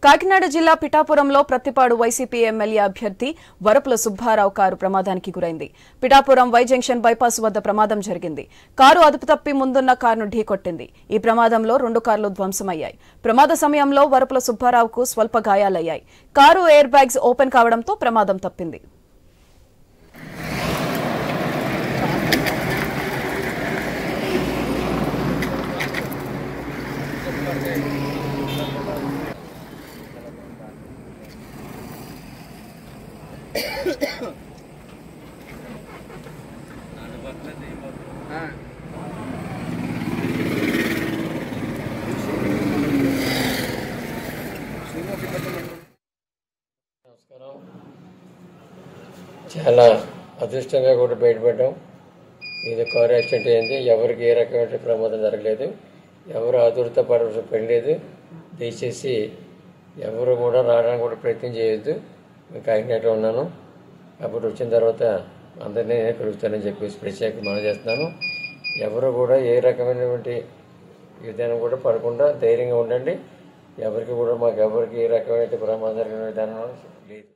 కాకినాడ జిల్లా పిఠాపురంలో Prathipadu YCP MLA అభ్యర్థి వరపుల సుబ్బారావు కారు ప్రమాదానికి గురైంది. పిఠాపురం వై జంక్షన్ బైపాస్ వద్ద ప్రమాదం జరిగింది. కారు అదుపు తప్పి ముందున్న కారును ఢీకొట్టింది. ఈ ప్రమాదంలో 2 కార్లు ధ్వంసమయ్యాయి. ప్రమాద సమయంలో వరపుల సుబ్బారావుకు స్వల్ప గాయాలయ్యాయి. కారు ఎయిర్ బ్యాగ్స్ ఓపెన్ కావడంతో ప్రమాదం తప్పింది. నమస్కారం. చాలా అదృష్టంగా కూడా బయటపడ్డాం. ఇది కారు యాక్సిడెంట్ అయింది. ఎవరికి ఏ రకమైన ప్రమాదం జరగలేదు. ఎవరు ఆదుర్త పడలేదు. దయచేసి ఎవరు కూడా రావడానికి కూడా ప్రయత్నం చేయొద్దు. నేను కాకినాడలో ఉన్నాను కాబట్టి వచ్చిన తర్వాత అందరినీ నేను కలుగుతానని చెప్పేసి ప్రత్యేక మనవి చేస్తున్నాను. ఎవరు కూడా ఏ రకమైనటువంటి విధానం కూడా పడకుండా ధైర్యంగా ఉండండి. ఎవరికి కూడా మాకు ఎవరికి ఏ రకమైన ప్రమాదం జరిగిన విధానం లేదు.